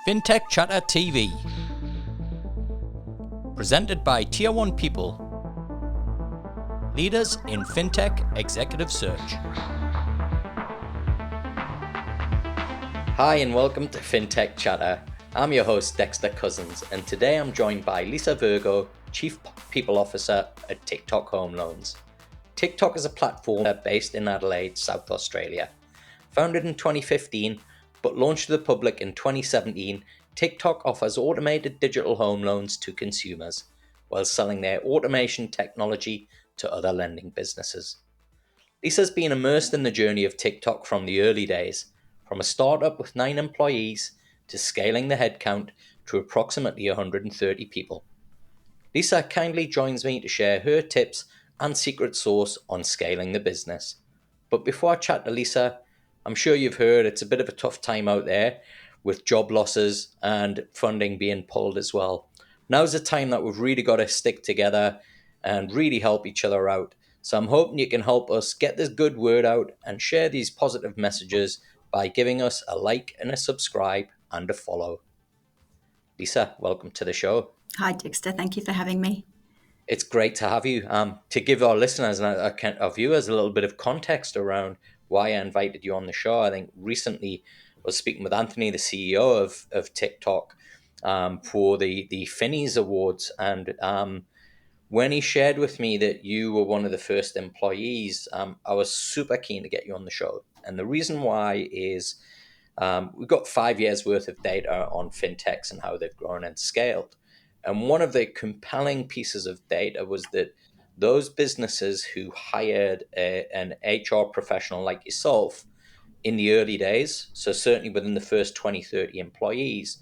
Fintech Chatter TV. Presented by Tier 1 People. Leaders in Fintech Executive Search. Hi and welcome to Fintech Chatter. I'm your host Dexter Cousins, and today I'm joined by Lisa Virgo, Chief People Officer at TicToc Homeloans. TicToc is a platform based in Adelaide, South Australia. Founded in 2015, but launched to the public in 2017, TicToc offers automated digital home loans to consumers while selling their automation technology to other lending businesses. Lisa's been immersed in the journey of TicToc from the early days, from a startup with 9 employees to scaling the headcount to approximately 130 people. Lisa kindly joins me to share her tips and secret sauce on scaling the business. But before I chat to Lisa, I'm sure you've heard it's a bit of a tough time out there with job losses and funding being pulled as well. Now's the time that we've really got to stick together and really help each other out. So I'm hoping you can help us get this good word out and share these positive messages by giving us a like and a subscribe and a follow. Lisa, welcome to the show. Hi, Dexter. Thank you for having me. It's great to have you. To give our listeners and our viewers a little bit of context around why I invited you on the show, I think recently I was speaking with Anthony, the CEO of TicToc, for the Finnies Awards. And when he shared with me that you were one of the first employees, I was super keen to get you on the show. And the reason why is we've got 5 years worth of data on fintechs and how they've grown and scaled. And one of the compelling pieces of data was that those businesses who hired an HR professional like yourself in the early days, so certainly within the first 20, 30 employees,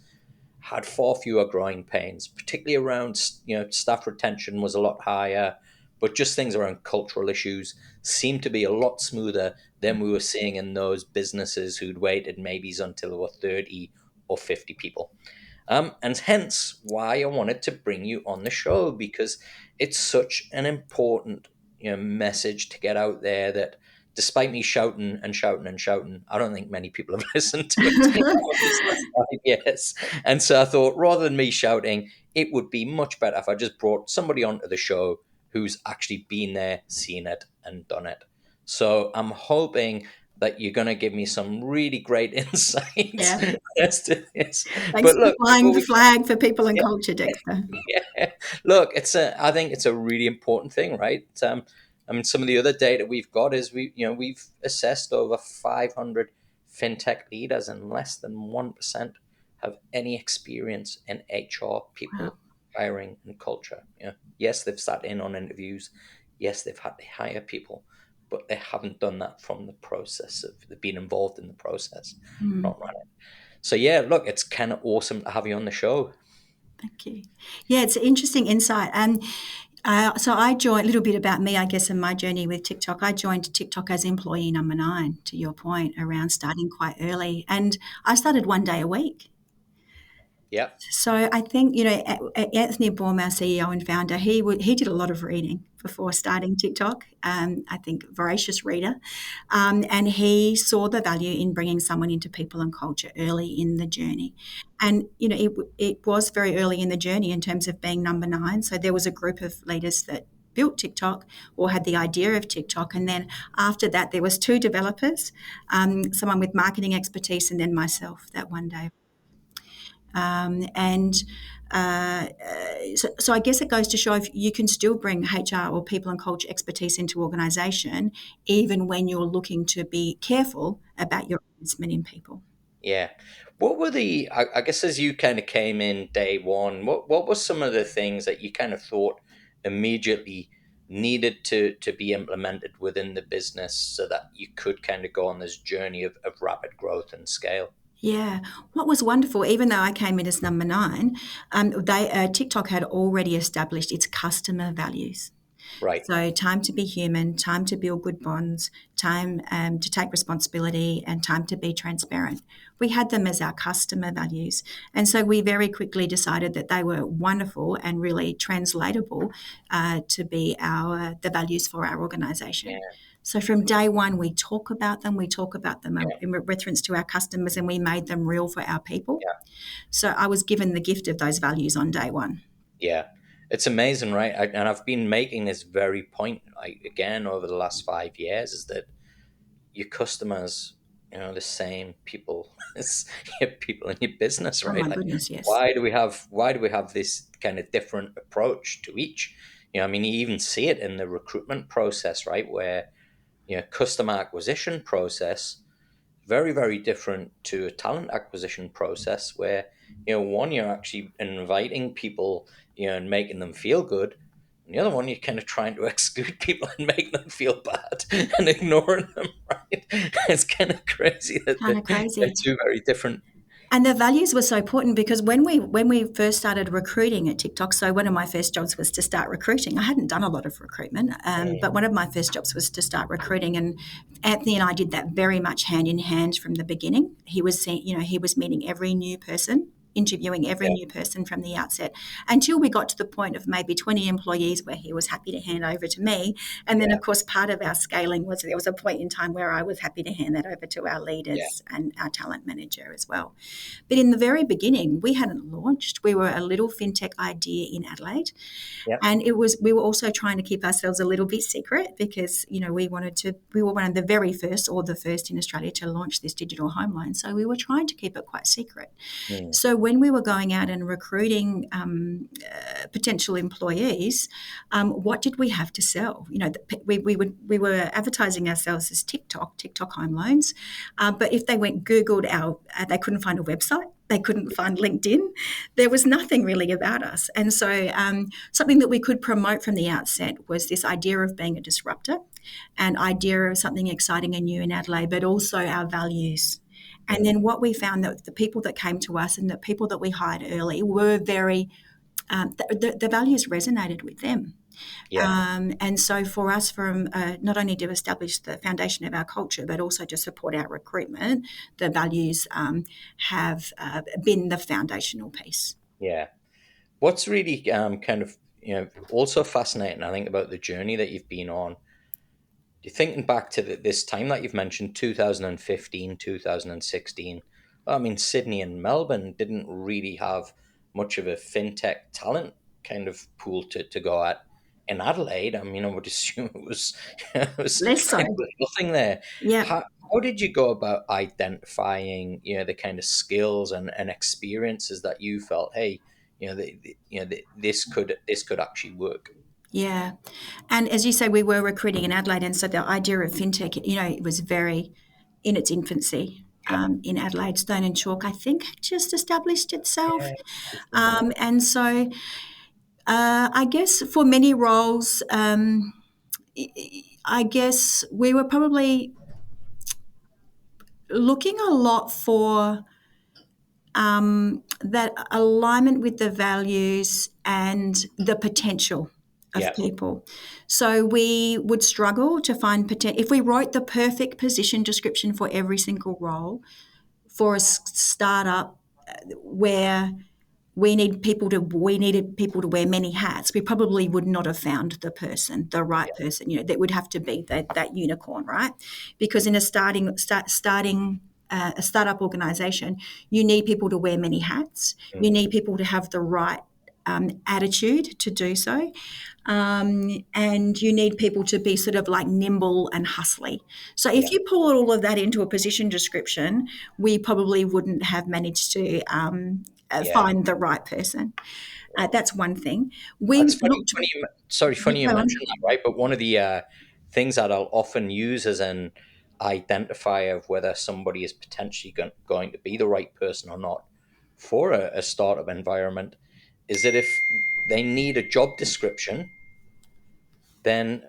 had far fewer growing pains, particularly around, staff retention was a lot higher, but just things around cultural issues seemed to be a lot smoother than we were seeing in those businesses who'd waited maybe until there were 30 or 50 people. And hence why I wanted to bring you on the show, because it's such an important message to get out there that despite me shouting, I don't think many people have listened to it. Yes. And so I thought rather than me shouting, it would be much better if I just brought somebody onto the show who's actually been there, seen it, and done it. So I'm hoping that you're going to give me some really great insights as to this. Thanks for flying the flag for people and culture, Dexter. Yeah. Look, I think it's a really important thing, right? Some of the other data we've got is we've assessed over 500 fintech leaders, and less than 1% have any experience in HR, people, hiring, and culture. Yes, they've sat in on interviews. Yes, they've had to hire people, but they haven't done that from the process of being involved in the process, not run it. So yeah, look, it's kind of awesome to have you on the show. Thank you. Yeah, it's an interesting insight. And so I joined, a little bit about me, I guess, in my journey with TicToc. I joined TicToc as employee number 9, to your point, around starting quite early. And I started 1 day a week. Yeah. So I think, Anthony Baum, our CEO and founder, he did a lot of reading before starting TicToc. I think voracious reader. And he saw the value in bringing someone into people and culture early in the journey. And, it was very early in the journey in terms of being number 9. So there was a group of leaders that built TicToc or had the idea of TicToc. And then after that, there was 2 developers, someone with marketing expertise, and then myself that 1 day. So I guess it goes to show if you can still bring HR or people and culture expertise into organisation, even when you're looking to be careful about your investment in people. Yeah. What were I guess as you kind of came in day one, what were some of the things that you kind of thought immediately needed to be implemented within the business so that you could kind of go on this journey of rapid growth and scale? Yeah. What was wonderful, even though I came in as number 9, TicToc had already established its customer values. Right. So time to be human, time to build good bonds, time to take responsibility, and time to be transparent. We had them as our customer values. And so we very quickly decided that they were wonderful and really translatable to be the values for our organisation. Yeah. So from day one, we talk about them. We talk about them Yeah. in reference to our customers, and we made them real for our people. Yeah. So I was given the gift of those values on day one. Yeah. It's amazing, right? And I've been making this very point, like, again, over the last 5 years, is that your customers, the same people as your people in your business, Oh right? my Like, goodness, yes. why do we have this kind of different approach to each? I mean, you even see it in the recruitment process, right? Where, customer acquisition process, very, very different to a talent acquisition process where, one, you're actually inviting people, and making them feel good. And the other one, you're kind of trying to exclude people and make them feel bad and ignoring them, right? It's kind of crazy that Kind of they're crazy. two very different. And the values were so important because when we first started recruiting at TicToc, so one of my first jobs was to start recruiting. I hadn't done a lot of recruitment, Mm, but one of my first jobs was to start recruiting, and Anthony and I did that very much hand in hand from the beginning. He was meeting every new person, interviewing every yeah, new person from the outset until we got to the point of maybe 20 employees where he was happy to hand over to me. And then, yeah, of course, part of our scaling was there was a point in time where I was happy to hand that over to our yeah, leaders and our talent manager as well. But in the very beginning, we hadn't launched. We were a little fintech idea in Adelaide, yeah, and we were also trying to keep ourselves a little bit secret because we were one of the very first or the first in Australia to launch this digital home loan. So we were trying to keep it quite secret. mm, So when we were going out and recruiting potential employees, what did we have to sell? We were advertising ourselves as TicToc home loans, but if they went Googled they couldn't find a website. They couldn't find LinkedIn. There was nothing really about us. And so something that we could promote from the outset was this idea of being a disruptor, an idea of something exciting and new in Adelaide, but also our values. And mm, then what we found that the people that came to us and the people that we hired early were the values resonated with them. yeah, And so for us, from not only to establish the foundation of our culture, but also to support our recruitment, the values have been the foundational piece. yeah. What's really kind of also fascinating, I think, about the journey that you've been on. You're thinking back to this time that you've mentioned, 2015, 2016. I mean, Sydney and Melbourne didn't really have much of a fintech talent kind of pool to go at. In Adelaide, I mean, I would assume it was, Less so. it was nothing there. Yeah. How did you go about identifying, the kind of skills and experiences that you felt, hey, this could actually work? Yeah. And as you say, we were recruiting in Adelaide. And so the idea of fintech, it was very in its infancy. Yeah, In Adelaide, Stone and Chalk, I think, just established itself. yeah, just in there. And so I guess for many roles, I guess we were probably looking a lot for that alignment with the values and the potential of Yeah. people. So we would struggle to find potential. If we wrote the perfect position description for every single role for a startup where we needed people to wear many hats, we probably would not have found the right person. That would have to be that unicorn, right? Because in starting a startup organization, you need people to wear many hats. You Mm, need people to have the right attitude to do so. And you need people to be sort of like nimble and hustly. So if yeah. you pull all of that into a position description, we probably wouldn't have managed to Yeah. find the right person. That's one thing. We That's funny. looked. Funny you Go on. mentioned that, right? But one of the things that I'll often use as an identifier of whether somebody is potentially going to be the right person or not for a startup environment is that if they need a job description, then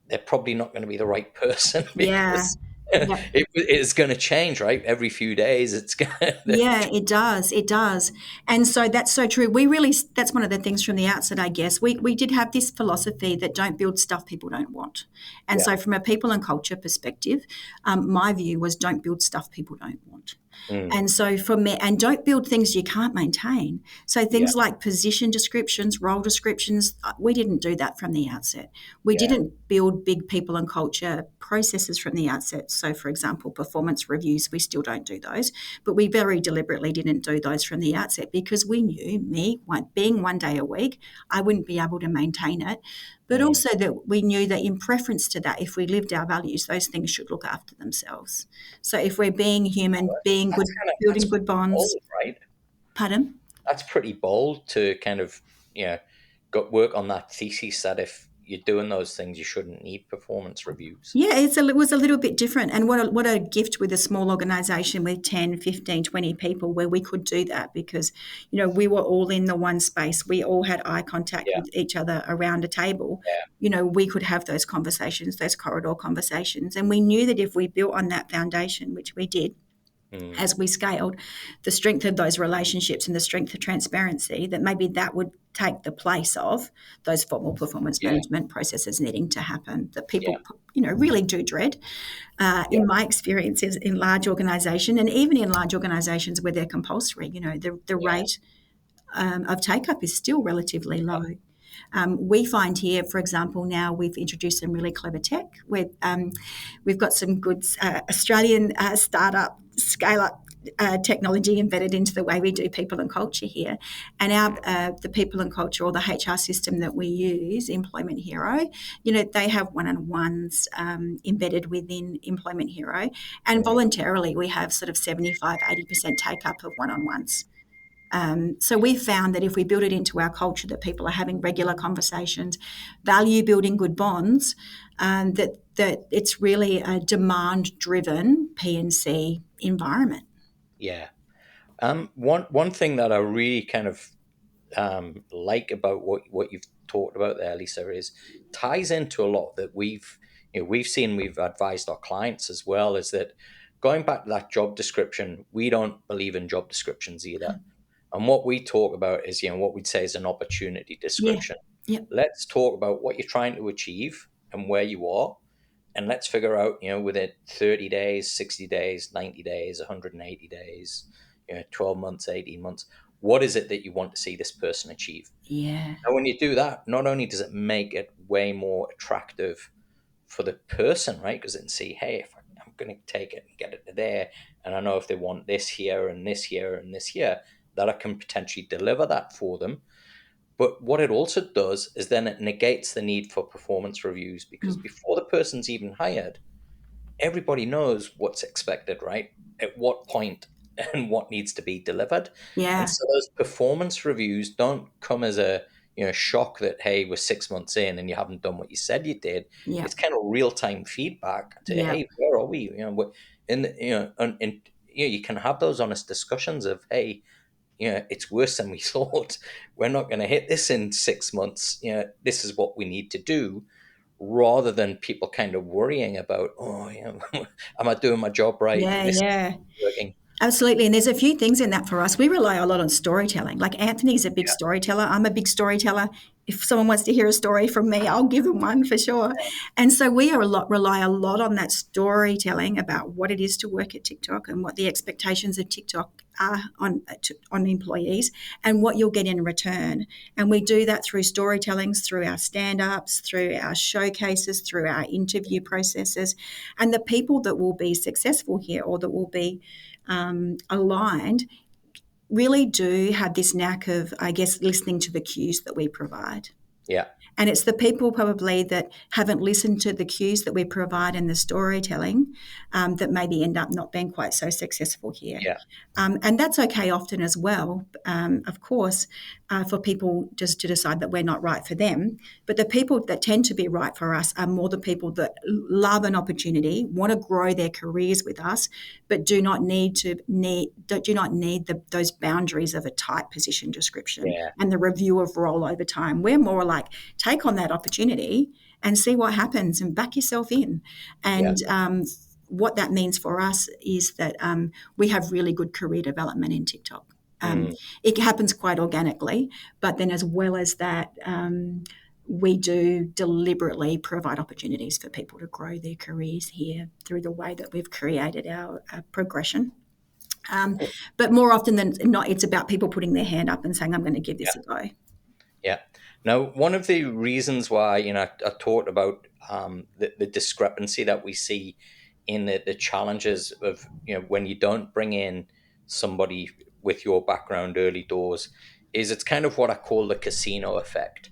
they're probably not going to be the right person Yeah. because Yeah. it's going to change, right? Every few days, it's going Yeah, to. it does. It does. And so that's so true. That's one of the things from the outset, I guess. We did have this philosophy that don't build stuff people don't want. And Yeah. so, from a people and culture perspective, my view was don't build stuff people don't want. Mm, And so, from me, and don't build things you can't maintain. So, yeah. things like position descriptions, role descriptions, we didn't do that from the outset. We Yeah. didn't build big people and culture processes from the outset. So, for example, performance reviews, we still don't do those, but we very deliberately didn't do those from the outset because we knew being 1 day a week, I wouldn't be able to maintain it. But Mm. also that we knew that in preference to that, if we lived our values, those things should look after themselves. So if we're being human, being That's good, kind of that's building good pretty bonds, bold, right? pardon? That's pretty bold to kind of, you know, go work on that thesis that if you're doing those things, you shouldn't need performance reviews. Yeah, it was a little bit different. And what a gift with a small organisation with 10, 15, 20 people where we could do that because, we were all in the one space. We all had eye contact Yeah, with each other around a table. yeah, We could have those conversations, those corridor conversations. And we knew that if we built on that foundation, which we did, mm, as we scaled, the strength of those relationships and the strength of transparency, that maybe that would take the place of those formal performance yeah, management processes needing to happen that yeah, people, really do dread. yeah, In my experiences in large organisation and even in large organisations where they're compulsory, the yeah, rate of take up is still relatively low. We find here, for example, now we've introduced some really clever tech. We've got some good Australian startup scale up technology embedded into the way we do people and culture here. And the people and culture or the HR system that we use, Employment Hero, they have one-on-ones embedded within Employment Hero. And mm, voluntarily, we have sort of 75-80% take up of one-on-ones. So we've found that if we build it into our culture, that people are having regular conversations, value building good bonds, that it's really a demand-driven P&C environment. yeah. One thing that I really kind of like about what you've talked about there, Lisa, is ties into a lot that we've seen, we've advised our clients as well, is that going back to that job description, we don't believe in job descriptions either. And what we talk about is, what we'd say is an opportunity Yeah. description. Yep. Let's talk about what you're trying to achieve and where you are. And let's figure out, within 30 days, 60 days, 90 days, 180 days, 12 months, 18 months, what is it that you want to see this person achieve? Yeah. And when you do that, not only does it make it way more attractive for the person, right? Because they can see, hey, if I'm going to take it and get it to there, and I know if they want this here and this here and this here, that I can potentially deliver that for them. But what it also does is then it negates the need for performance reviews because Mm. before the person's even hired, everybody knows what's expected, right? At what point and what needs to be delivered. And Yeah. so those performance reviews don't come as a shock that, hey, we're 6 months in and you haven't done what you said you did. Yeah. It's kind of real time feedback to, Yeah. hey, where are we? You can have those honest discussions of, hey, it's worse than we thought. We're not going to hit this in 6 months. This is what we need to do, rather than people kind of worrying about, oh, am I doing my job right? Yeah. This is Yeah. working. Absolutely. And there's a few things in that for us. We rely a lot on storytelling. Like Anthony's a big Yeah, storyteller. I'm a big storyteller. If someone wants to hear a story from me, I'll give them one for sure. And so we rely a lot on that storytelling about what it is to work at TicToc and what the expectations of TicToc are on employees and what you'll get in return. And we do that through storytellings, through our stand-ups, through our showcases, through our interview processes. And the people that will be successful here or that will be aligned really do have this knack of, I guess, listening to the cues that we provide. yeah, And it's the people probably that haven't listened to the cues that we provide in the storytelling that maybe end up not being quite so successful here. yeah, And that's okay often as well, of course, for people just to decide that we're not right for them. But the people that tend to be right for us are more the people that love an opportunity, want to grow their careers with us, but do not need those boundaries of a tight position description yeah, and the review of role over time. We're more like, take on that opportunity and see what happens and back yourself in. yeah. And what that means for us is that we have really good career development in TicToc. Mm, It happens quite organically, but then as well as that, we do deliberately provide opportunities for people to grow their careers here through the way that we've created our progression. cool. But more often than not, it's about people putting their hand up and saying, I'm going to give Yeah, this a go. yeah. Now, one of the reasons why, I talked about the discrepancy that we see in the challenges of, when you don't bring in somebody with your background early doors, is it's kind of what I call the casino effect.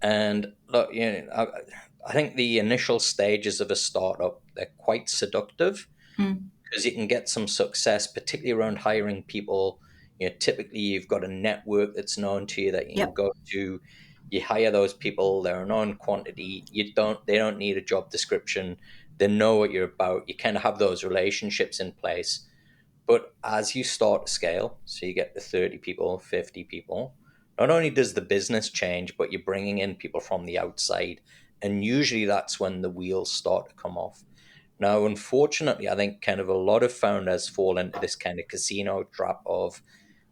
And look, I think the initial stages of a startup, they're quite seductive Mm. because you can get some success, particularly around hiring people. Typically you've got a network that's known to you that you can Yep. go to. You hire those people; they're a known quantity. They don't need a job description. They know what you're about. You kind of have those relationships in place. But as you start to scale, so you get to 30 people, 50 people, not only does the business change, but you're bringing in people from the outside. And usually that's when the wheels start to come off. Now, unfortunately, I think kind of a lot of founders fall into this kind of casino trap of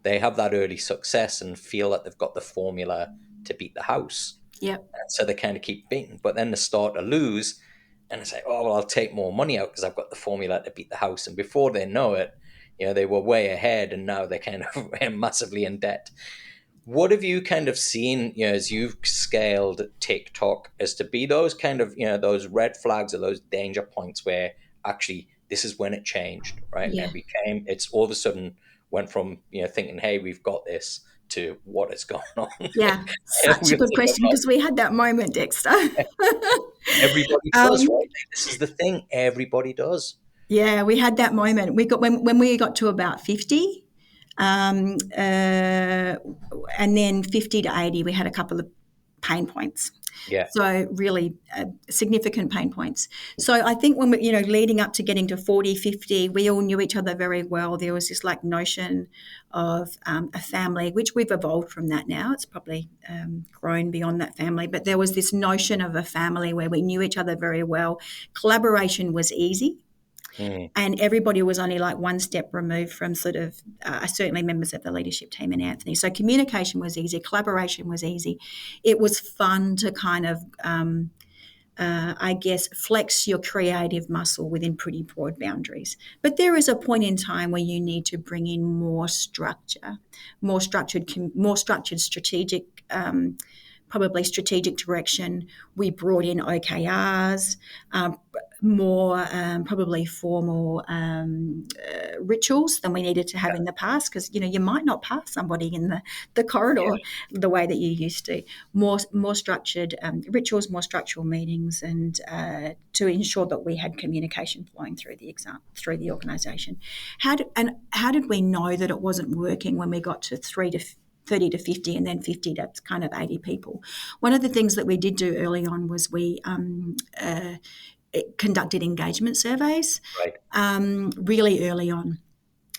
they have that early success and feel that they've got the formula to beat the house. Yep. And so they kind of keep beating, but then they start to lose and it's like, oh, well, I'll take more money out because I've got the formula to beat the house. And before they know it, they were way ahead and now they're kind of massively in debt. What have you kind of seen, as you've scaled TikTok, as to be those kind of, those red flags or those danger points where actually this is when it changed, right? Yeah. And it's all of a sudden went from, thinking, hey, we've got this to what is going on. Yeah. Such a We'll good talk question about because we had that moment, Dexter. everybody does, um, right? This is the thing, everybody does. yeah, we had that moment. We got when we got to about 50, and then 50 to 80, we had a couple of pain points. Yeah. So really significant pain points. So I think when we, leading up to getting to 40, 50, we all knew each other very well. There was this like notion of a family, which we've evolved from that now. It's probably grown beyond that family, but there was this notion of a family where we knew each other very well. Collaboration was easy. Mm. And everybody was only like one step removed from sort of certainly members of the leadership team and Anthony. So communication was easy, collaboration was easy. It was fun to kind of, I guess, flex your creative muscle within pretty broad boundaries. But there is a point in time where you need to bring in more structure, more structured strategic. Probably strategic direction. We brought in OKRs, more probably formal rituals than we needed to have in the past because you might not pass somebody in the corridor Yeah. the way that you used to. More structured rituals, more structural meetings, and to ensure that we had communication flowing through the organisation. How did we know that it wasn't working when we got to 30 to 50 and then 50 to kind of 80 people? One of the things that we did do early on was we conducted engagement surveys Right. really early on.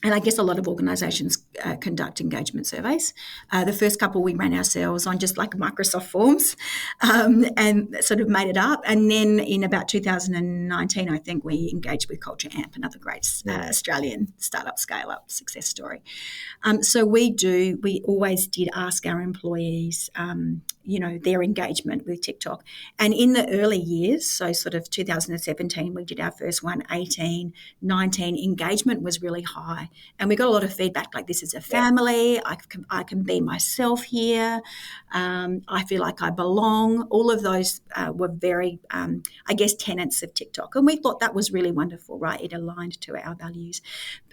And I guess a lot of organisations conduct engagement surveys. The first couple we ran ourselves on just like Microsoft Forms and sort of made it up. And then in about 2019, I think we engaged with Culture Amp, another great Mm. Australian startup scale-up success story. So we always did ask our employees, their engagement with TikTok. And in the early years, so sort of 2017, we did our first one, 18, 19, engagement was really high. And we got a lot of feedback like, this is a Yeah. family, I can be myself here, I feel like I belong. All of those were very, I guess, tenets of TikTok. And we thought that was really wonderful, right? It aligned to our values.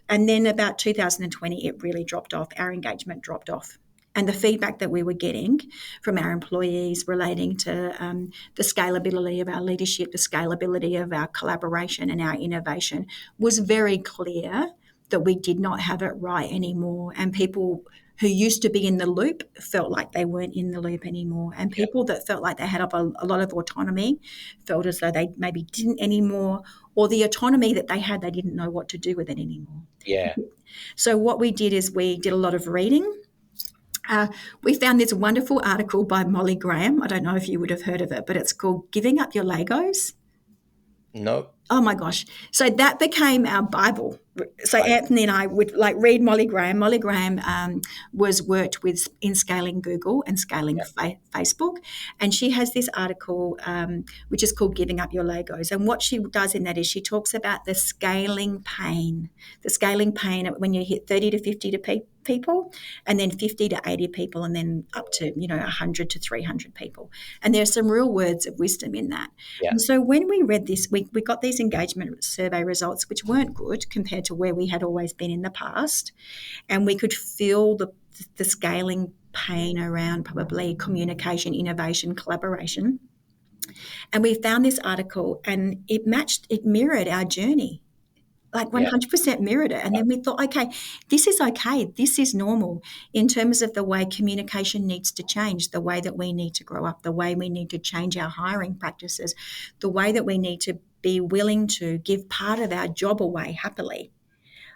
And then about 2020, it really dropped off. Our engagement dropped off. And the feedback that we were getting from our employees relating to the scalability of our leadership, the scalability of our collaboration and our innovation was very clear that we did not have it right anymore. And people who used to be in the loop felt like they weren't in the loop anymore. And Yeah. people that felt like they had a lot of autonomy felt as though they maybe didn't anymore, or the autonomy that they had, they didn't know what to do with it anymore. Yeah. So what we did is we did a lot of reading. We found this wonderful article by Molly Graham. I don't know if you would have heard of it, but it's called Giving Up Your Legos. No. Oh my gosh. So that became our Bible. So Right. Anthony and I would like read Molly Graham. Molly Graham was worked with in scaling Google and scaling Yeah. Facebook, and she has this article which is called "Giving Up Your Legos." And what she does in that is she talks about the scaling pain when you hit 30 to 50 to people, and then 50 to 80 people, and then up to 100 to 300 people. And there's some real words of wisdom in that. Yeah. And so when we read this, we got these engagement survey results, which weren't good compared to where we had always been in the past. And we could feel the scaling pain around probably communication, innovation, collaboration. And we found this article and it mirrored our journey, like Yeah. 100% mirrored it. And then we thought, okay, this is okay. This is normal in terms of the way communication needs to change, the way that we need to grow up, the way we need to change our hiring practices, the way that we need to be willing to give part of our job away happily.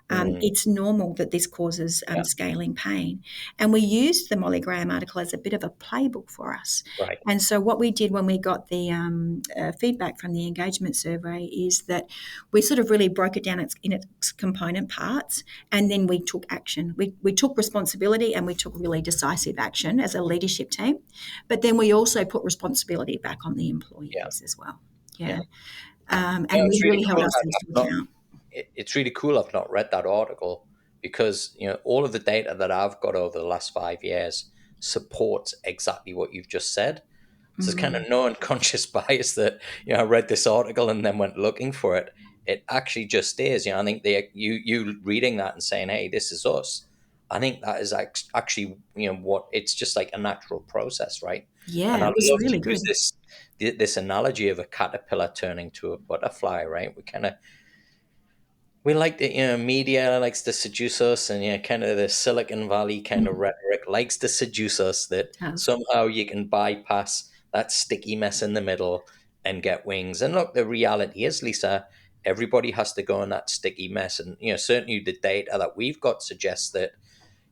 Mm. It's normal that this causes Yeah. scaling pain. And we used the Molly Graham article as a bit of a playbook for us. Right. And so, what we did when we got the feedback from the engagement survey is that we sort of really broke it down in its component parts, and then we took action. We took responsibility and we took really decisive action as a leadership team. But then we also put responsibility back on the Yeah. employees as well. Yeah. Yeah. Yeah. And we It's really really held cool. ourselves to I've not. account. It's really cool. I've not read that article because all of the data that I've got over the last 5 years supports exactly what you've just said. So it's kind of Mm, no unconscious bias that I read this article and then went looking for it. It actually just is. I think you reading that and saying, "Hey, this is us." I think that is actually what it's just like a natural process, right? And yeah, I it was love to really use good. this analogy of a caterpillar turning to a butterfly, right? We like the media likes to seduce us, and kind of the Silicon Valley kind of Mm, rhetoric likes to seduce us that does. somehow you can bypass that sticky mess in the middle and get wings. And look, the reality is, Lisa, everybody has to go in that sticky mess, and certainly the data that we've got suggests that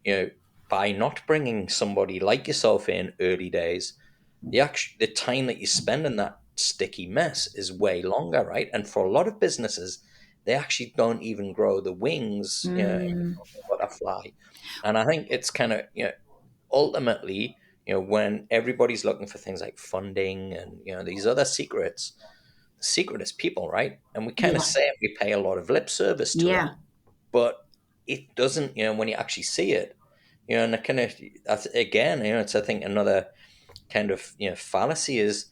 you know by not bringing somebody like yourself in early days, the time that you spend in that sticky mess is way longer, right? And for a lot of businesses, they actually don't even grow the wings, Mm, of the butterfly. And I think it's kind of ultimately, when everybody's looking for things like funding and these other secrets, the secret is people, right? And we kind of yeah, say it, we pay a lot of lip service to it, yeah, but it doesn't, when you actually see it, and it kind of, again, it's I think another kind of fallacy is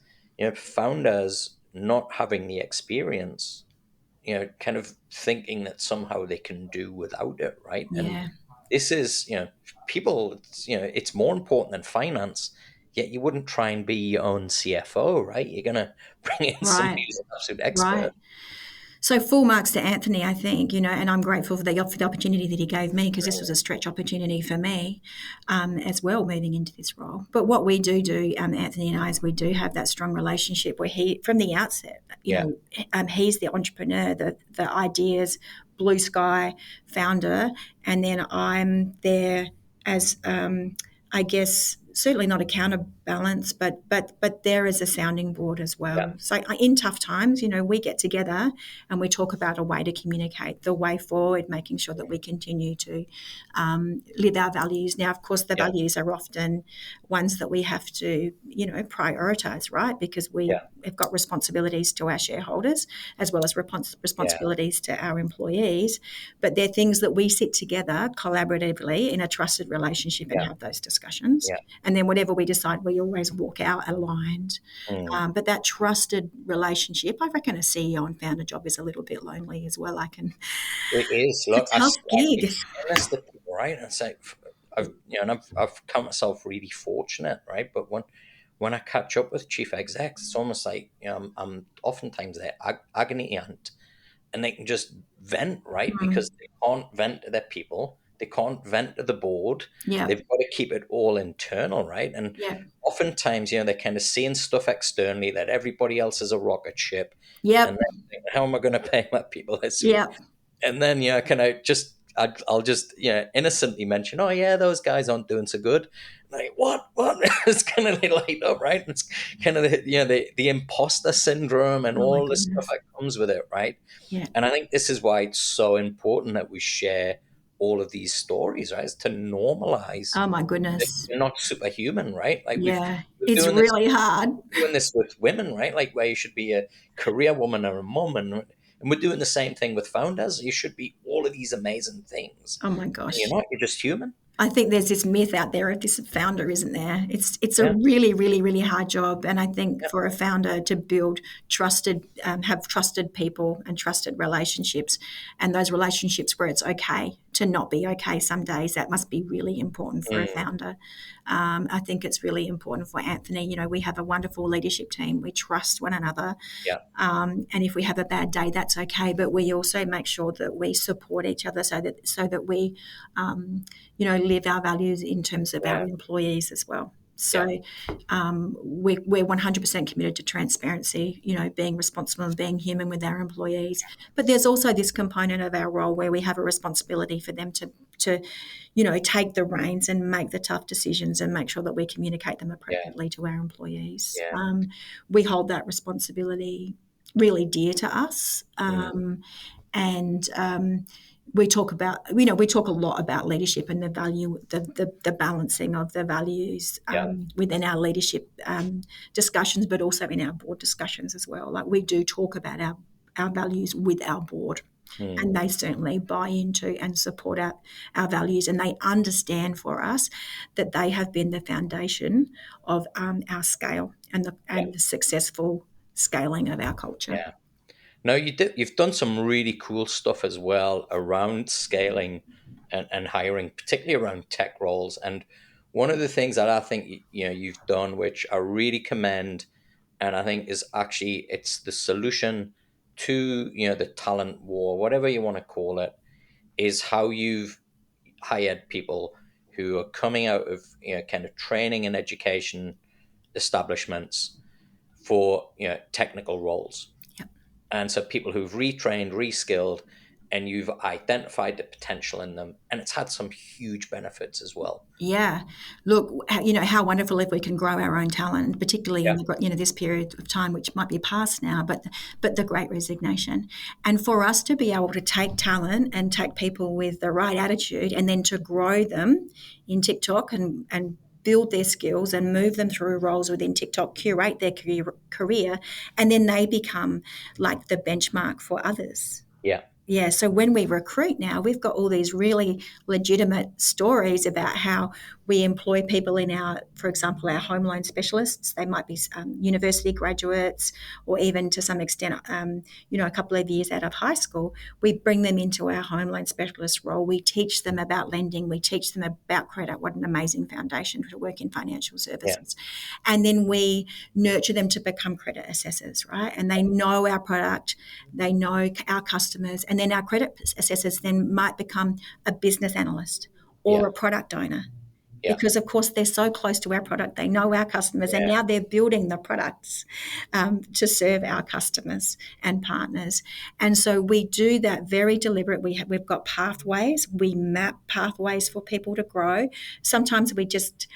founders not having the experience, kind of thinking that somehow they can do without it, right? And yeah. this is people, it's more important than finance, yet you wouldn't try and be your own CFO, right? You're gonna bring in somebody Right, who's an absolute expert. right. So full marks to Anthony, I think, and I'm grateful for the opportunity that he gave me because this was a stretch opportunity for me as well moving into this role. But what we do, Anthony and I, is we do have that strong relationship where he, from the outset, Yeah. he's the entrepreneur, the ideas, blue sky founder, and then I'm there as, I guess, certainly not a counterbalance, but there is a sounding board as Yeah. well. So in tough times, we get together and we talk about a way to communicate the way forward, making sure that we continue to live our values. Now, of course, the Yeah. values are often ones that we have to, prioritize, right? Because we Yeah. have got responsibilities to our shareholders as well as Yeah. responsibilities to our employees. But they're things that we sit together collaboratively in a trusted relationship and Yeah. have those discussions. Yeah. And then whatever we decide, we always walk out aligned. Mm. But that trusted relationship, I reckon a CEO and founder job is a little bit lonely as well. It is. It's Look, a tough I gig. keep saying this to people, right? And it's like I've come myself really fortunate, right? But when I catch up with chief execs, it's almost like I'm oftentimes their agony aunt, and they can just vent, right? Mm, Because they can't vent to their people, they can't vent to the board. yeah, They've got to keep it all internal, right? And yeah, oftentimes, they're kind of seeing stuff externally that everybody else is a rocket ship, and yep, then think, how am I going to pay my people this week? yep. And then, can I just I'll just innocently mention, oh yeah, those guys aren't doing so good. Like what? It's kind of light up, right? It's kind of the imposter syndrome and Oh my all the stuff goodness. that comes with it, right? Yeah. And I think this is why it's so important that we share all of these stories, right? Is to normalize Oh my that goodness. you're not superhuman, right? Like Yeah. we're It's doing this really hard. doing this with women, right? Like where you should be a career woman or a mom, and we're doing the same thing with founders. You should be all of these amazing things, Oh my and you're gosh. not. You're just human. I think there's this myth out there of this founder, isn't there? It's a Yeah, really, really, really hard job, and I think yeah, for a founder to build have trusted people and trusted relationships, and those relationships where it's okay to not be okay some days, that must be really important for a mm, founder. I think it's really important for Anthony. You know, we have a wonderful leadership team. We trust one another, yeah, and if we have a bad day, that's okay. But we also make sure that we support each other so that we, live our values in terms of our yeah, employees as well. yeah, So we're 100% committed to transparency, being responsible and being human with our employees. But there's also this component of our role where we have a responsibility for them to take the reins and make the tough decisions and make sure that we communicate them yeah, appropriately to our employees. yeah, We hold that responsibility really dear to us. mm, And we talk about, we talk a lot about leadership and the value, the balancing of the values yeah, within our leadership discussions, but also in our board discussions as well. Like we do talk about our values with our board. mm, And they certainly buy into and support our values, and they understand for us that they have been the foundation of our scale and the yeah, and the successful scaling of our culture. yeah. No, you've done some really cool stuff as well around scaling and hiring, particularly around tech roles. And one of the things that I think you've done, which I really commend, and I think is actually it's the solution to the talent war, whatever you want to call it, is how you've hired people who are coming out of kind of training and education establishments for technical roles, Yep. and so people who've retrained, reskilled, and you've identified the potential in them, and it's had some huge benefits as well. Yeah. Look, how wonderful if we can grow our own talent, particularly Yeah, in this period of time, which might be past now, but the Great Resignation, and for us to be able to take talent and take people with the right attitude, and then to grow them in TikTok and build their skills and move them through roles within TikTok, curate their career, and then they become like the benchmark for others. yeah, Yeah, so when we recruit now, we've got all these really legitimate stories about how we employ people in for example, our home loan specialists. They might be university graduates, or even to some extent, a couple of years out of high school. We bring them into our home loan specialist role. We teach them about lending. We teach them about credit. What an amazing foundation to work in financial yeah, services. And then we nurture them to become credit assessors, right? And they know our product, they know our customers, and then our credit assessors then might become a business analyst yeah, or a product owner, yeah, because of course they're so close to our product, they know our customers, and yeah, now they're building the products to serve our customers and partners. And so we do that very deliberate. We've got pathways. We map pathways for people to grow. Sometimes we just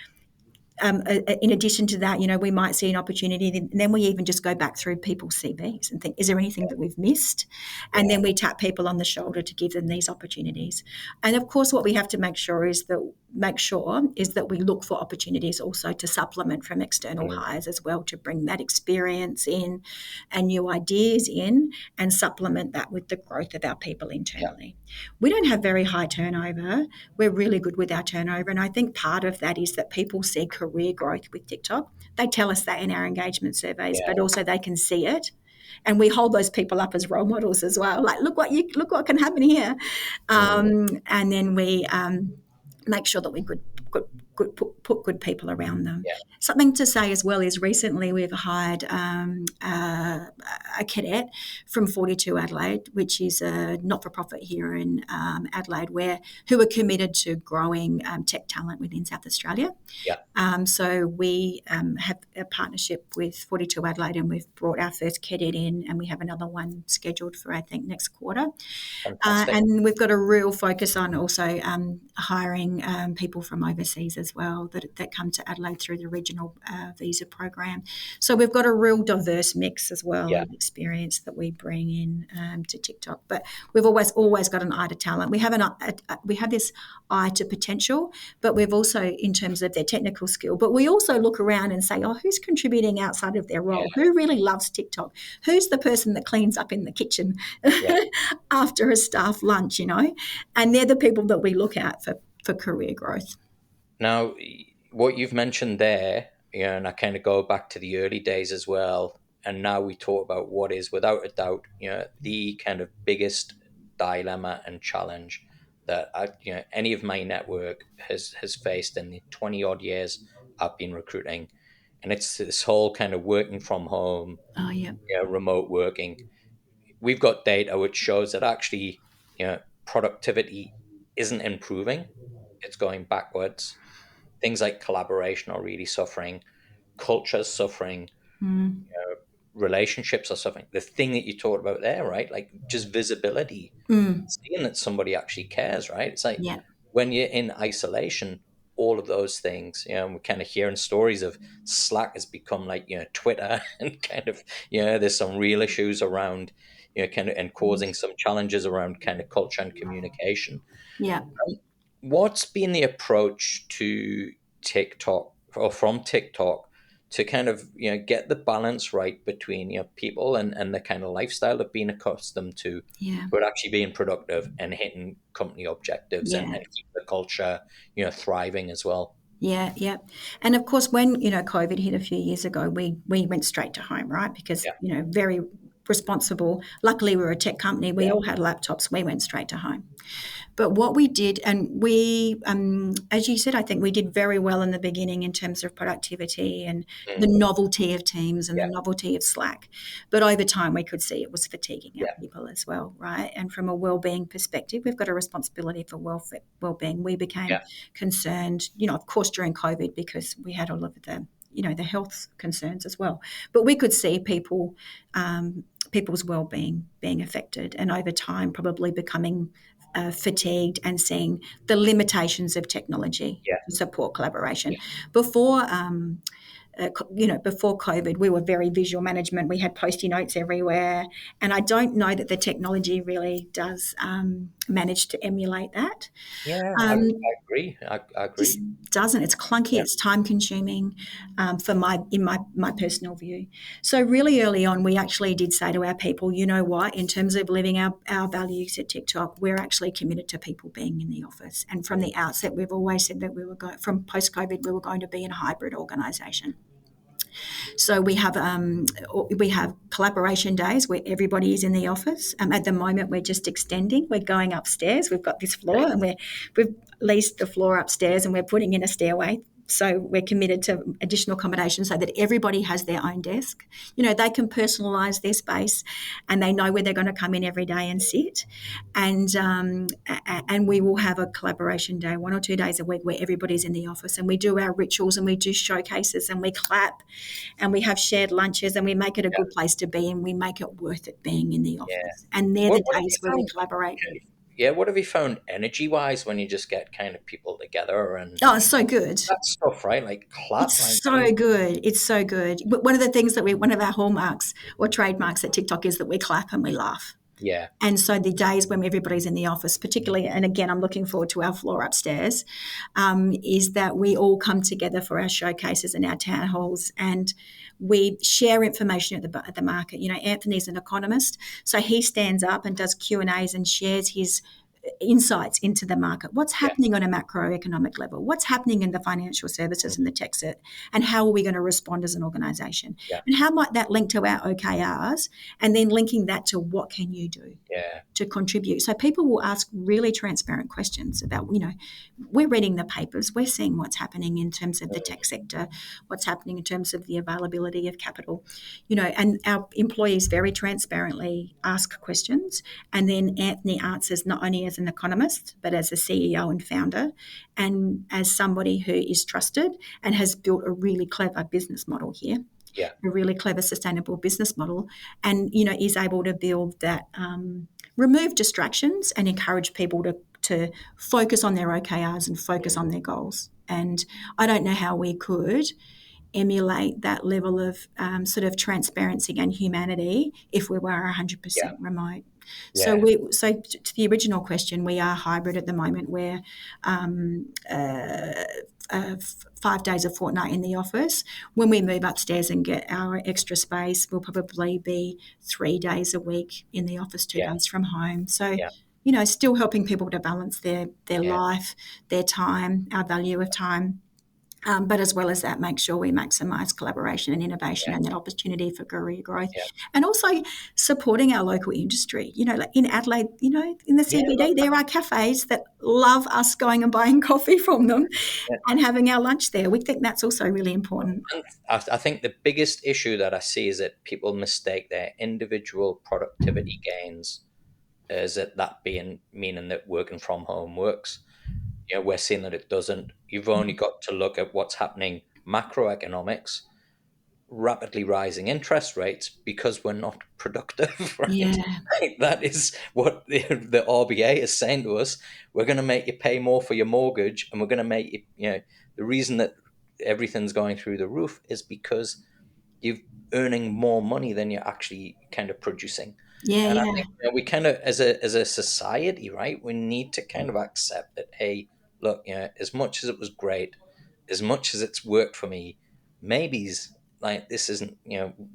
in addition to that, we might see an opportunity, and then we even just go back through people's CVs and think, is there anything that we've missed? And yeah, then we tap people on the shoulder to give them these opportunities. And of course, what we have to make sure is that we look for opportunities also to supplement from external mm, hires as well, to bring that experience in and new ideas in, and supplement that with the growth of our people yeah, internally. We don't have very high turnover. We're really good with our turnover. And I think part of that is that people see career growth with TikTok. They tell us that in our engagement surveys, yeah, but also they can see it. And we hold those people up as role models as well. Like, look what can happen here. mm, And then we make sure that we good put good people around them. Yeah. Something to say as well is recently we've hired a cadet from 42 Adelaide, which is a not-for-profit here in Adelaide, who are committed to growing tech talent within South Australia. Yeah. So we have a partnership with 42 Adelaide, and we've brought our first cadet in, and we have another one scheduled for, I think, next quarter. Fantastic. And we've got a real focus on also hiring people from overseas as well that come to Adelaide through the regional visa program. So we've got a real diverse mix as well Yeah. of experience that we bring in to TicToc. But we've always got an eye to talent. We have this eye to potential, but we've also in terms of their technical skill. But we also look around and say, oh, who's contributing outside of their role? Yeah. Who really loves TicToc? Who's the person that cleans up in the kitchen Yeah. after a staff lunch, And they're the people that we look at for career growth. Now, what you've mentioned there, and I kind of go back to the early days as well, and now we talk about what is, without a doubt, the kind of biggest dilemma and challenge that any of my network has faced in the 20 odd years I've been recruiting, and it's this whole kind of working from home, Oh, yeah. remote working. We've got data which shows that actually, productivity isn't improving; it's going backwards. Things like collaboration are really suffering, culture's suffering, Mm. relationships are suffering. The thing that you talked about there, right? Like just visibility, Mm. seeing that somebody actually cares, right? It's like Yeah. when you're in isolation, all of those things, we're kind of hearing stories of Slack has become like, Twitter and kind of, there's some real issues around, kind of, and causing some challenges around kind of culture and communication. Yeah. What's been the approach to TikTok or from TikTok to kind of get the balance right between people and the kind of lifestyle they've been accustomed to, Yeah. but actually being productive and hitting company objectives Yeah. and keep the culture thriving as well. Yeah, yeah. And of course, when, COVID hit a few years ago, we went straight to home, right? Because, Yeah, very responsible. Luckily, we were a tech company. We yeah, all had laptops. We went straight to home. But what we did, and we, as you said, I think we did very well in the beginning in terms of productivity and the mm, novelty of Teams and the yeah, novelty of Slack. But over time, we could see it was fatiguing our yeah, people as well, right? And from a well-being perspective, we've got a responsibility for well-being. We became yeah, concerned, of course, during COVID because we had all of the health concerns as well. But we could see people's well-being being affected, and over time, probably becoming fatigued and seeing the limitations of technology yeah, to support collaboration. yeah, Before, before COVID, we were very visual management. We had post-it notes everywhere, and I don't know that the technology really does manage to emulate that. yeah. I Um, agree. I just agree. doesn't. It's clunky. Yeah, It's time consuming, in my personal view. So really early on, we actually did say to our people, you know what? In terms of living our values at TikTok, we're actually committed to people being in the office. And from mm, the outset, we've always said that from post COVID, we were going to be in a hybrid organisation. So we have collaboration days where everybody is in the office. At the moment, we're just extending. We're going upstairs. We've got this floor, right. and we've leased the floor upstairs, and we're putting in a stairway. So we're committed to additional accommodation so that everybody has their own desk. They can personalise their space, and they know where they're going to come in every day and sit. And we will have a collaboration day, 1 or 2 days a week, where everybody's in the office, and we do our rituals, and we do showcases, and we clap, and we have shared lunches, and we make it a Yeah, good place to be, and we make it worth it being in the yeah. office. And they're the What have you days where we found? collaborate. Yeah, what have you found energy wise when you just get kind of people together and Oh, it's so good. that stuff, right? Like clap, It's like so good. It's so good. But one of the things one of our hallmarks or trademarks at TikTok is that we clap and we laugh. yeah, And so the days when everybody's in the office, particularly, and again, I'm looking forward to our floor upstairs, is that we all come together for our showcases and our town halls, and we share information at the market. Anthony's an economist, so he stands up and does Q&As and shares insights into the market. What's Yeah. happening on a macroeconomic level? What's happening in the financial services and the tech set? And how are we going to respond as an organisation? Yeah. And how might that link to our OKRs? And then linking that to what can you do Yeah. to contribute. So people will ask really transparent questions about, we're reading the papers, we're seeing what's happening in terms of the tech sector, what's happening in terms of the availability of capital, and our employees very transparently ask questions. And then Anthony answers not only as an economist, but as a CEO and founder, and as somebody who is trusted and has built a really clever business model here, Yeah. a really clever sustainable business model, and is able to build that, remove distractions and encourage people to focus on their OKRs and focus on their goals. And I don't know how we could emulate that level of, sort of transparency and humanity if we were Yeah. 100% remote. So Yeah. to the original question, we are hybrid at the moment, where, 5 days a fortnight in the office. When we move upstairs and get our extra space, we'll probably be 3 days a week in the office, two Yeah. days from home. So, Yeah. still helping people to balance their Yeah. life, their time, our value of time. But as well as that, make sure we maximise collaboration and innovation Yeah. and that opportunity for career growth. Yeah. And also supporting our local industry. Like in Adelaide, in the Yeah. CBD, there are cafes that love us going and buying coffee from them Yeah. and having our lunch there. We think that's also really important. And I think the biggest issue that I see is that people mistake their individual productivity gains as that being meaning that working from home works. We're seeing that it doesn't. You've only got to look at what's happening macroeconomics, rapidly rising interest rates because we're not productive, right? Yeah, Like, that is what the RBA is saying to us. We're going to make you pay more for your mortgage, and we're going to make the reason that everything's going through the roof is because you're earning more money than you're actually kind of producing. yeah, And I yeah, think we kind of, as a society, right, we need to kind of accept that, hey, look, as much as it was great, as much as it's worked for me, maybe's like this isn't,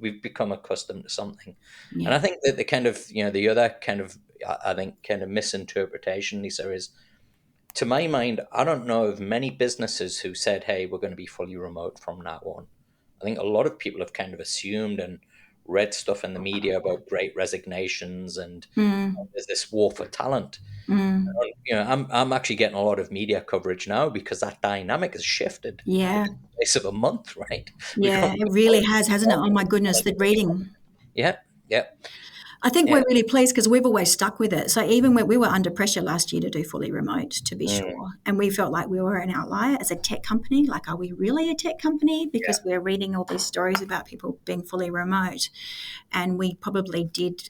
we've become accustomed to something. And yeah. I think that the kind of, the other kind of, I think, kind of misinterpretation, Lisa, is, to my mind, I don't know of many businesses who said, hey, we're going to be fully remote from now on. I think a lot of people have kind of assumed and read stuff in the media about great resignations and Mm, there's this war for talent. mm, I'm actually getting a lot of media coverage now because that dynamic has shifted in yeah, the space of a month, right? We've yeah. gone It from really talent has, hasn't it? Oh my to goodness, talent. the reading. Yeah, yeah, I think yeah. we're really pleased because we've always stuck with it. So even when we were under pressure last year to do fully remote, to be Mm, sure, and we felt like we were an outlier as a tech company. Like, are we really a tech company? yeah. Because we're reading all these stories about people being fully remote, and we probably did.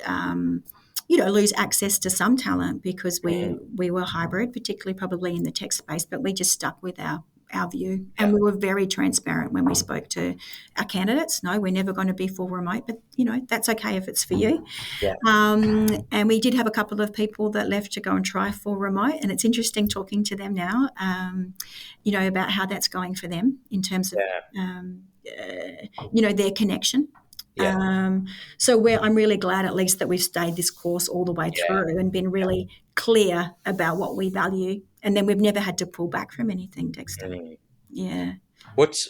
Lose access to some talent because Mm, we were hybrid, particularly probably in the tech space, but we just stuck with our view. And yeah, we were very transparent when we spoke to our candidates. No, we're never going to be full remote, but that's okay if it's for you. yeah, And we did have a couple of people that left to go and try full remote, and it's interesting talking to them now, about how that's going for them in terms of, yeah, their connection. yeah, I'm really glad at least that we've stayed this course all the way yeah, through and been yeah. really clear about what we value, and then we've never had to pull back from anything, Dexter. Mm. Yeah,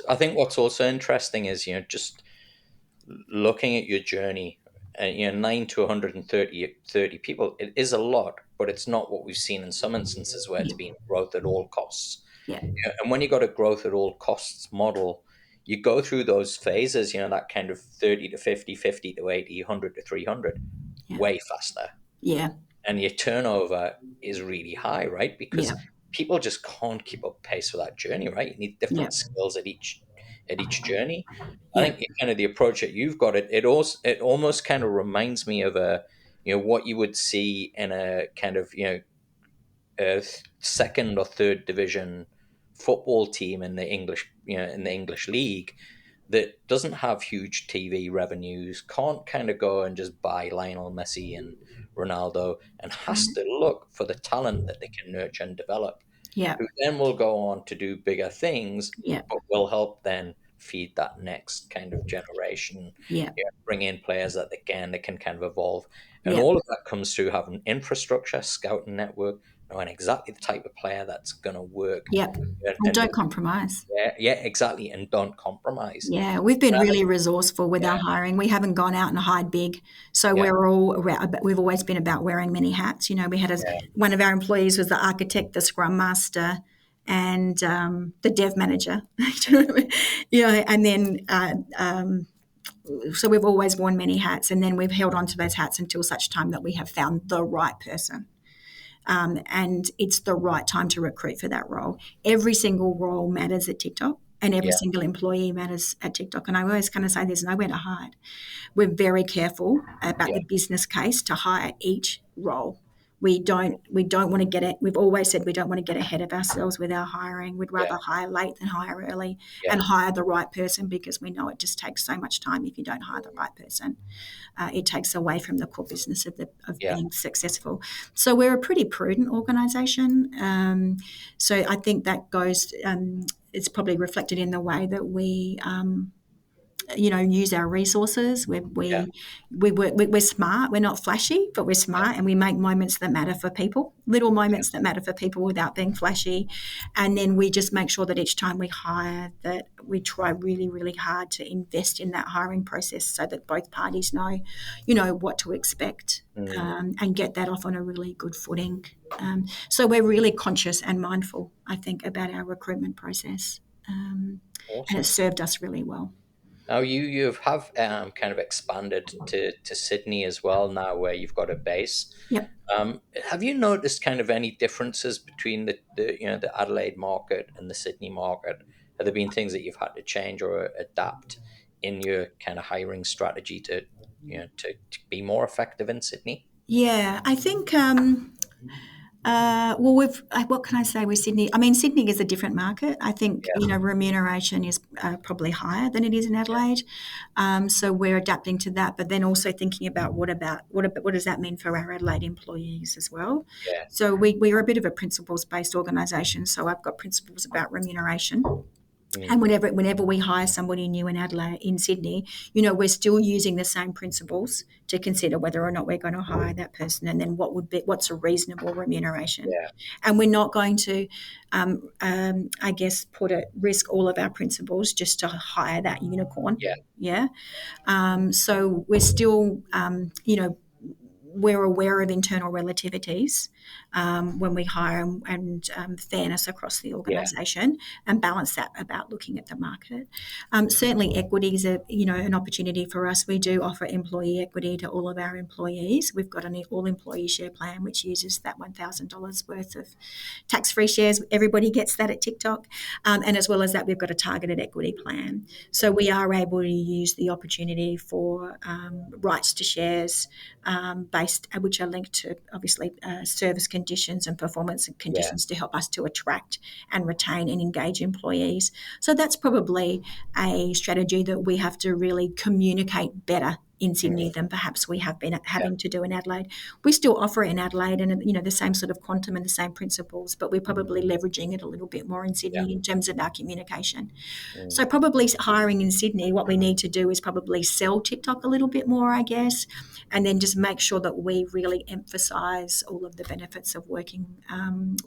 I think what's also interesting is, just looking at your journey, 9 to 130 people, it is a lot, but it's not what we've seen in some instances where it's yeah, been growth at all costs. yeah, And when you got a growth at all costs model, you go through those phases, that kind of 30 to 50, 50 to 80, 100 to 300 yeah, way faster. yeah, And your turnover is really high, right? yeah, Because people just can't keep up pace with that journey, right? You need yeah, different skills at each journey. I yeah, think kind of the approach that you've got, it almost kind of reminds me of what you would see in a kind of a second or third division football team in the English league that doesn't have huge TV revenues, can't kind of go and just buy Lionel Messi and Ronaldo, and has to look for the talent that they can nurture and develop, yeah, who then will go on to do bigger things, yeah, but will help then feed that next kind of generation, yeah, bring in players that they can kind of evolve. And yeah, all of that comes through having infrastructure, scouting network, knowing exactly the type of player that's going to work. Yep. And And don't compromise. yeah, exactly, and don't compromise. Yeah, we've been really resourceful with our Yeah, hiring. We haven't gone out and hired big, so yeah, we've always been about wearing many hats. We had yeah, one of our employees was the architect, the scrum master, and the dev manager. And then so we've always worn many hats, and then we've held on to those hats until such time that we have found the right person. And it's the right time to recruit for that role. Every single role matters at TicToc, and every yeah, single employee matters at TicToc. And I always kind of say there's nowhere to hide. We're very careful about yeah, the business case to hire each role. We don't want to get it. We've always said we don't want to get ahead of ourselves with our hiring. We'd yeah, rather hire late than hire early, yeah, and hire the right person, because we know it just takes so much time if you don't hire the right person. It takes away from the core business of yeah. being successful. So we're a pretty prudent organisation. So I think that goes. It's probably reflected in the way that we use our resources. Yeah. We're smart. We're not flashy, but we're Yeah. smart, and we make moments that matter for people, little Yeah. moments that matter for people without being flashy. And then we just make sure that each time we hire, that we try really, really hard to invest in that hiring process so that both parties know what to expect, Mm. and get that off on a really good footing. So we're really conscious and mindful, I think, about our recruitment process, and it's Awesome. served us really well. Now you have kind of expanded to Sydney as well now, where you've got a base. Yep. Have you noticed kind of any differences between the Adelaide market and the Sydney market? Have there been things that you've had to change or adapt in your kind of hiring strategy to be more effective in Sydney? Yeah, I think. Well, what can I say with Sydney? I mean, Sydney is a different market. I think Yeah, remuneration is probably higher than it is in yeah, Adelaide. So we're adapting to that, but then also thinking about what does that mean for our Adelaide employees as well. yeah, So we are a bit of a principles based organisation. So I've got principles about remuneration. mm, And whenever we hire somebody new in Adelaide, in Sydney, we're still using the same principles to consider whether or not we're going to hire that person, and then what's a reasonable remuneration. yeah, And we're not going to, I guess, put at risk all of our principles just to hire that unicorn. yeah, Yeah. So we're still, we're aware of internal relativities when we hire, and fairness across the yeah, organisation, and balance that about looking at the market. Certainly, equity is an opportunity for us. We do offer employee equity to all of our employees. We've got an all employee share plan which uses that $1,000 worth of tax free shares. Everybody gets that at TicToc, and as well as that, we've got a targeted equity plan. So we are able to use the opportunity for rights to shares, which are linked to obviously service conditions and performance yeah, conditions, to help us to attract and retain and engage employees. So that's probably a strategy that we have to really communicate better in Sydney mm, than perhaps we have been yeah, having to do in Adelaide. We still offer it in Adelaide, and the same sort of quantum and the same principles, but we're probably leveraging it a little bit more in yeah, Sydney in terms of our communication. mm, So probably hiring in Sydney, what we need to do is probably sell TikTok a little bit more, I guess, and then just make sure that we really emphasise all of the benefits of working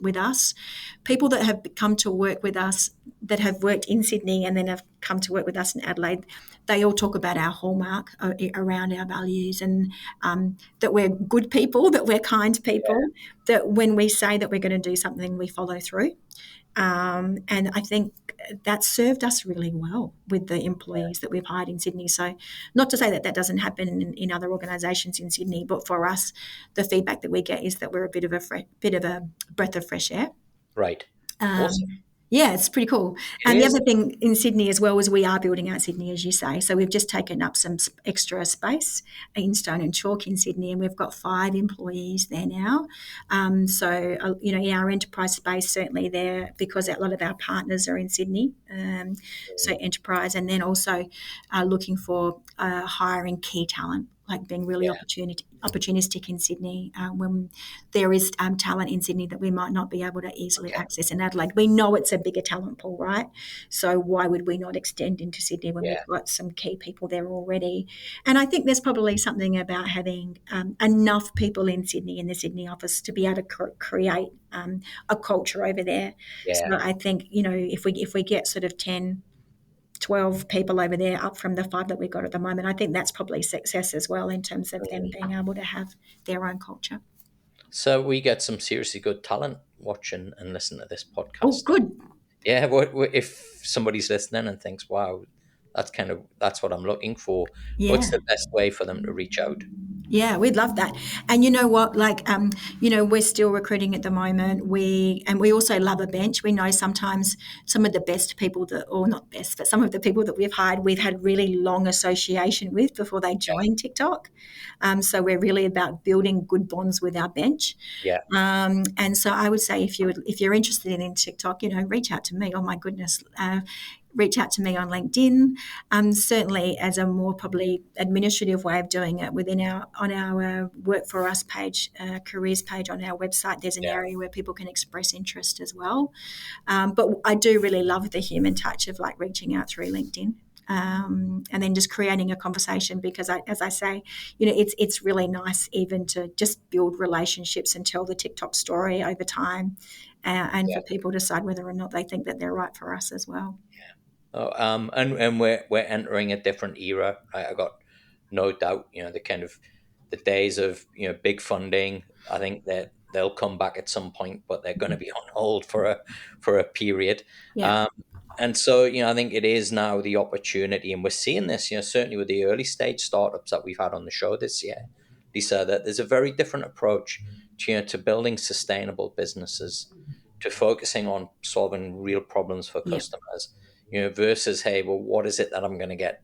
with us. People that have come to work with us, that have worked in Sydney and then have come to work with us in Adelaide, they all talk about our hallmark around our values, and that we're good people, that we're kind people, that when we say that we're going to do something, we follow through. And I think that served us really well with the employees that we've hired in Sydney. So, not to say that that doesn't happen in other organisations in Sydney, but for us, the feedback that we get is that we're a bit of a breath of fresh air. right. Um, Awesome. yeah, it's pretty cool. It And the is. other thing in Sydney as well is we are building out Sydney, as you say. So we've just taken up some extra space in Stone and Chalk in Sydney, and we've got 5 employees there now. In our enterprise space, certainly there, because a lot of our partners are in Sydney. So Mm, enterprise, and then also looking for hiring key talent, like being really Yeah. opportunistic in Sydney when there is talent in Sydney that we might not be able to easily Okay. access in Adelaide. We know it's a bigger talent pool, right? So why would we not extend into Sydney when Yeah. we've got some key people there already? And I think there's probably something about having enough people in Sydney, in the Sydney office, to be able to create a culture over there. So Yeah. I think, if we get sort of 10, 12 people over there up from the 5 that we've got at the moment, I think that's probably success as well in terms of them Mm. being able to have their own culture. So we get some seriously good talent watching and listen to this Oh, podcast. good. Yeah, if somebody's listening and thinks, "Wow, that's what I'm looking for." What's Yeah. the best way for them to reach out? Yeah, we'd love that. And you know what? Like, we're still recruiting at the moment. We also love a bench. We know sometimes some of the best people that, or not best, but some of the people that we've hired, we've had really long association with before they Yeah, joined TikTok. So we're really about building good bonds with our bench. yeah, And so I would say if you're interested in TikTok, reach out to me. Oh my goodness, reach out to me on LinkedIn. Certainly, as a more probably administrative way of doing it, within our Work for Us page, careers page on our website, there's an yeah, area where people can express interest as well. But I do really love the human touch of like reaching out through LinkedIn. And then just creating a conversation because, as I say, it's really nice even to just build relationships and tell the TikTok story over time, and yeah. for people to decide whether or not they think that they're right for us as well. Oh, and we're entering a different era. I got no doubt. The kind of the days of big funding. I think that they'll come back at some point, but they're going to be on hold for a period. Yeah, Um, and so I think it is now the opportunity, and we're seeing this. Certainly with the early stage startups that we've had on the show this year, Lisa, that there's a very different approach to building sustainable businesses, to focusing on solving real problems for yeah, customers, versus, hey, well, what is it that I'm going to get,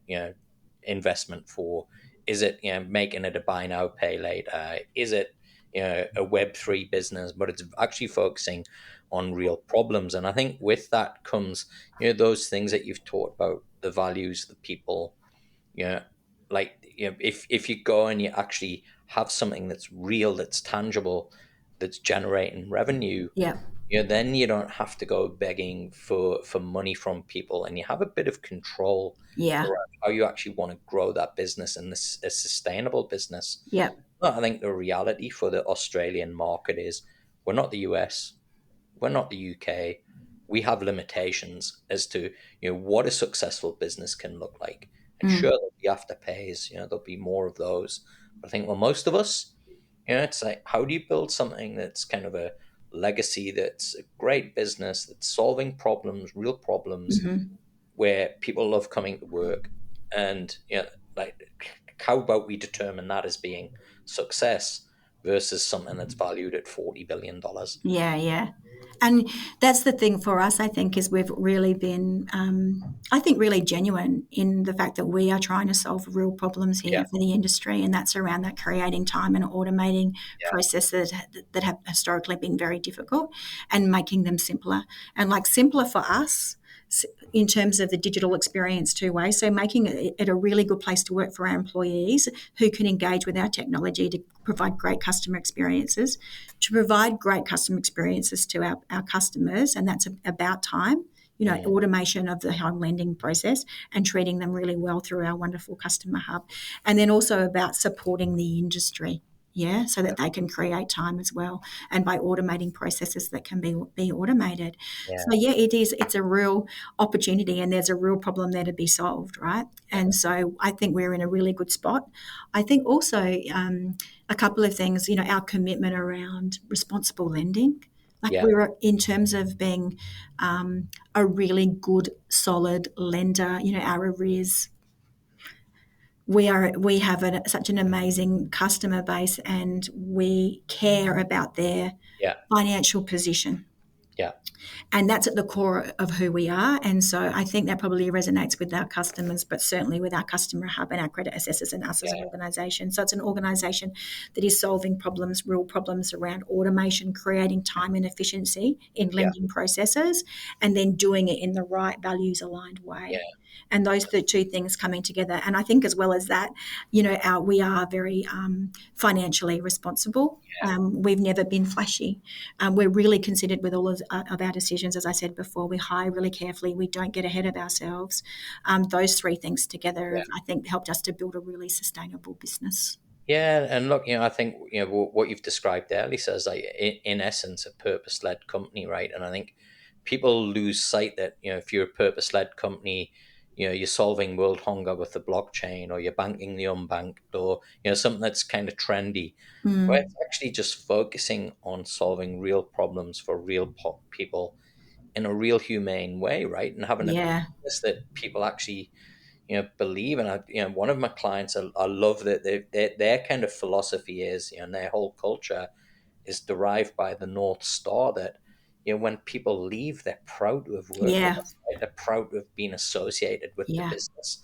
investment for? Is it, making it a buy now, pay later? Is it, a Web3 business? But it's actually focusing on real problems. And I think with that comes, those things that you've talked about, the values, the people, yeah, like if you go and you actually have something that's real, that's tangible, that's generating revenue, yeah, then you don't have to go begging for money from people, and you have a bit of control yeah, around how you actually want to grow that business and this a sustainable business. yeah, Well, I think the reality for the Australian market is we're not the US, we're not the UK. We have limitations as to what a successful business can look like. And sure, mm, there'll be afterpays. There'll be more of those. But I think, well, most of us, it's like, how do you build something that's kind of a legacy, that's a great business, that's solving problems, real problems, hmm, where people love coming to work, and like, how about we determine that as being success versus something that's valued at $40 billion? yeah, yeah. And that's the thing for us, I think, is we've really been, I think, really genuine in the fact that we are trying to solve real problems Yeah, here for the industry, and that's around that creating time and automating yeah, processes that have historically been very difficult and making them simpler. And like simpler for us in terms of the digital experience two ways. So making it a really good place to work for our employees who can engage with our technology to provide great customer experiences, to provide great customer experiences to our customers, and that's about time. mm, Automation of the home lending process and treating them really well through our wonderful customer hub. And then also about supporting the industry, yeah, so that they can create time as well, and by automating processes that can be automated. So yeah, yeah, it's a real opportunity, and there's a real problem there to be solved, right? yeah, And so I think we're in a really good spot. I think also a couple of things, our commitment around responsible lending. Like yeah, we're in terms of being a really good, solid lender. Our arrears. We have such an amazing customer base, and we care about their yeah, financial position. Yeah. And that's at the core of who we are. And so I think that probably resonates with our customers, but certainly with our customer hub and our credit assessors and us as an Yeah. organization. So it's an organization that is solving problems, real problems around automation, creating time and efficiency in Yeah. lending processes, and then doing it in the right values aligned Yeah. way. And those the two things coming together. And I think as well as that, we are very financially responsible. We've never been flashy. We're really considered with all of our decisions. As I said before, we hire really carefully. We don't get ahead of ourselves. Those three things together Yeah. have, I think, helped us to build a really sustainable business. Yeah, and look, I think what you've described there, Lisa, is like in essence a purpose-led company, right? And I think people lose sight that if you're a purpose-led company, you're solving world hunger with the blockchain, or you're banking the unbanked, or something that's kind of trendy. But Mm, it's actually just focusing on solving real problems for real people in a real humane way, right? And having a yeah, business that people actually believe. And one of my clients, I love that their kind of philosophy is, and their whole culture is derived by the North Star, that when people leave, they're proud to have worked with yeah, us, right? They're proud to have been associated with the yeah, business.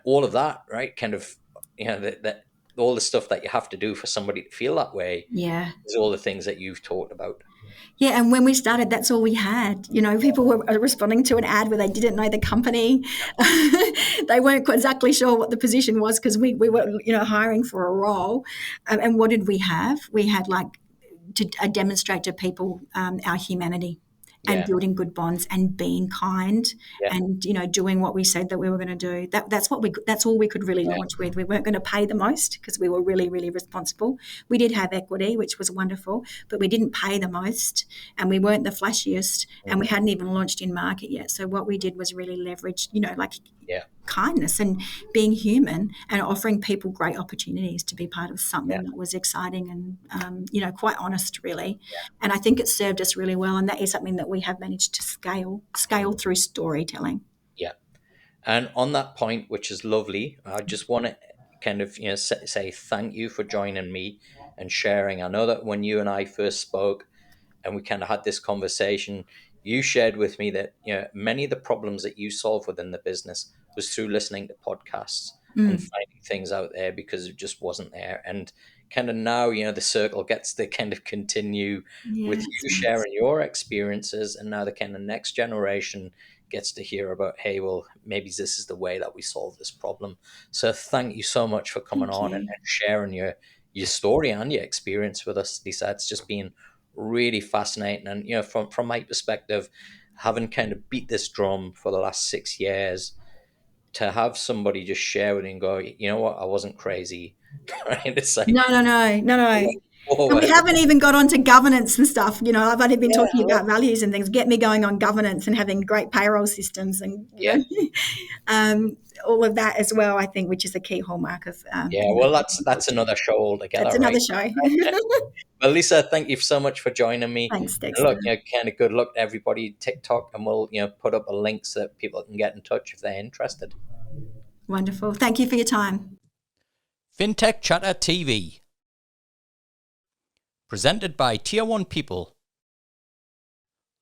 All of that, right? Kind of, that all the stuff that you have to do for somebody to feel that way yeah. is all the things that you've talked about. Yeah, and when we started, that's all we had. People were responding to an ad where they didn't know the company. They weren't exactly sure what the position was because we were, hiring for a role. And what did we have? We had to demonstrate to people our humanity and Yeah, building good bonds and being kind yeah, and doing what we said that we were going to do. That's all we could really yeah. launch with. We weren't going to pay the most because we were really, really responsible. We did have equity, which was wonderful, but we didn't pay the most and we weren't the flashiest and we Mhm. hadn't even launched in market yet. So what we did was really leverage Yeah, kindness and being human and offering people great opportunities to be part of yeah, something that was exciting and quite honest really. And I think it served us really well, and that is something that we have managed to scale through storytelling. yeah. And on that point, which is lovely, I just want to kind of say thank you for joining me and sharing. I know that when you and I first spoke, and we kind of had this conversation, you shared with me that many of the problems that you solve within the business was through listening to podcasts and Mm. finding things out there because it just wasn't there. And kind of now, the circle gets to kind of continue Yeah, with it's you nice. sharing your experiences, and now the kind of next generation gets to hear about, hey, well, maybe this is the way that we solve this problem. So thank you so much for coming Thank on and you. sharing your story and your experience with us, Lisa. It's just been really fascinating. And from my perspective, having kind of beat this drum for the last 6 years, to have somebody just share with it and go, what, I wasn't crazy. Right? It's like No, no, no, no, no. And we forward. haven't even got onto governance and stuff. I've only been Yeah, talking about values and things. Get me going on governance and having great payroll systems and, yeah, all of that as well, I think, which is a key hallmark of yeah. Well, American that's culture. another show That's altogether, another right? show. Well, Lisa, thank you so much for joining me. Thanks, And Dexter. look, kind of good luck to everybody TikTok, and we'll put up a link so that people can get in touch if they're interested. Wonderful. Thank you for your time. Fintech Chatter TV, presented by Tier 1 People,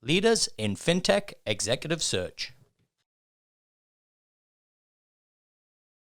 leaders in fintech executive search.